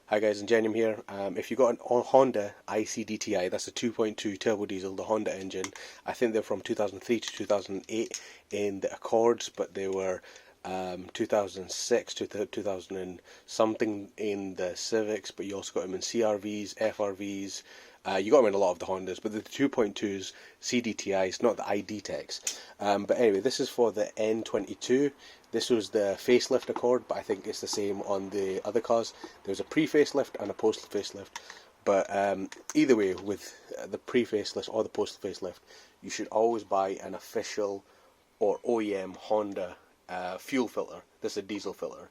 Hi guys, and Jenim here. If you got an Honda i-CDTi, that's a 2.2 turbo diesel, the Honda engine. I think they're from 2003 to 2008 in the Accords, but they were 2006 to 2000 and something in the Civics, but you also got them in CRVs, FRVs. You got them in a lot of the Hondas, but the 2.2s, CDTIs, not the i-DTECs. But anyway, this is for the N22. This was the facelift Accord, but I think it's the same on the other cars. There's a pre-facelift and a post-facelift. But either way, with the pre-facelift or the post-facelift, you should always buy an official or OEM Honda fuel filter. This is a diesel filter.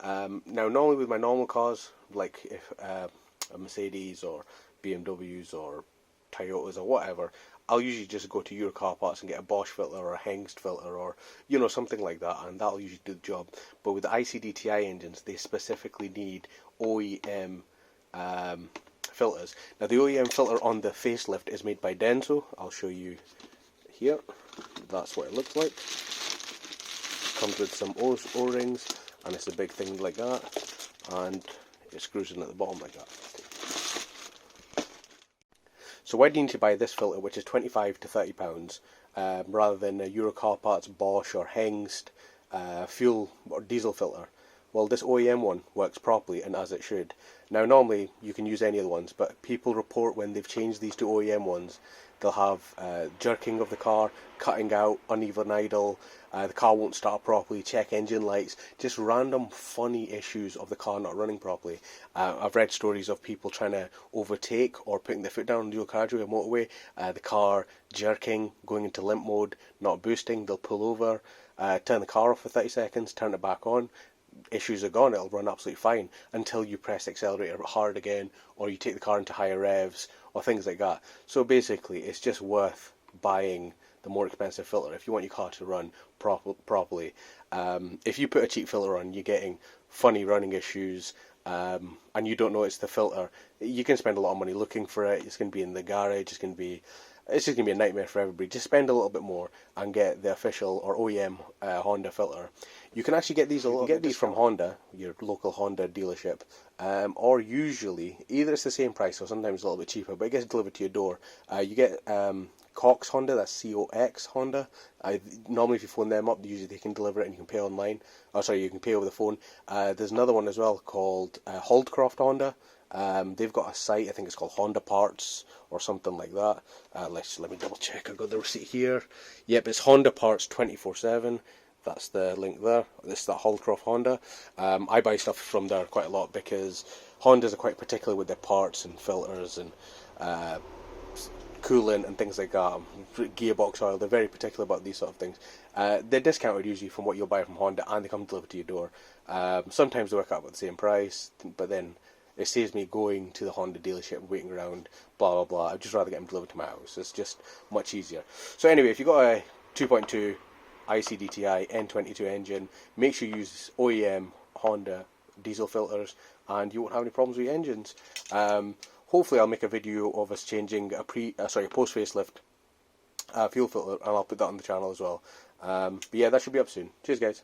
Now, normally with my normal cars, like if a Mercedes or BMWs or Toyotas or whatever, I'll usually just go to Euro Car Parts and get a Bosch filter or a Hengst filter or, you know, something like that, and that'll usually do the job. But with the i-CDTi engines, they specifically need OEM filters. Now, the OEM filter on the facelift is made by Denso. I'll show you here. That's what it looks like. Comes with some O-rings, and it's a big thing like that, and it screws in at the bottom like that. So why do you need to buy this filter, which is £25 to £30, rather than a Euro Car Parts, Bosch or Hengst fuel or diesel filter? Well, this OEM one works properly and as it should. Now, normally you can use any of the ones, but people report when they've changed these to OEM ones, they'll have jerking of the car, cutting out, uneven idle, the car won't start properly, check engine lights, just random funny issues of the car not running properly. I've read stories of people trying to overtake or putting their foot down on the dual carriageway or motorway, the car jerking, going into limp mode, not boosting, they'll pull over, turn the car off for 30 seconds, turn it back on. Issues are gone, it'll run absolutely fine until you press the accelerator hard again, or you take the car into higher revs or things like that. So basically it's just worth buying the more expensive filter if you want your car to run properly. If you put a cheap filter on, you're getting funny running issues, and you don't know it's the filter. You can spend a lot of money looking for it. It's going to be in the garage, it's just going to be a nightmare for everybody. Just spend a little bit more and get the official or OEM Honda filter. You can actually get these from Honda, your local Honda dealership, or usually either it's the same price or sometimes a little bit cheaper, but it gets delivered to your door. You get Cox Honda, that's C-O-X Honda. Normally if you phone them up, usually they can deliver it and you can pay online. Oh, sorry, you can pay over the phone. There's another one as well called Holdcroft Honda. They've got a site, I think it's called Honda Parts or something like that. Let me double check, I've got the receipt here. Yep, it's Honda Parts 24/7. That's the link there. This is that Holdcroft Honda. I buy stuff from there quite a lot because Hondas are quite particular with their parts and filters and coolant and things like that. Gearbox oil, they're very particular about these sort of things. They're discounted usually from what you'll buy from Honda, and they come delivered to your door. Sometimes they work out at the same price, but then it saves me going to the Honda dealership, waiting around, blah blah blah. I'd just rather get them delivered to my house. It's just much easier. So anyway, if you've got a 2.2 i-CDTi N22 engine, make sure you use OEM Honda diesel filters and you won't have any problems with your engines. Hopefully I'll make a video of us changing a post facelift fuel filter, and I'll put that on the channel as well. But yeah, that should be up soon. Cheers guys.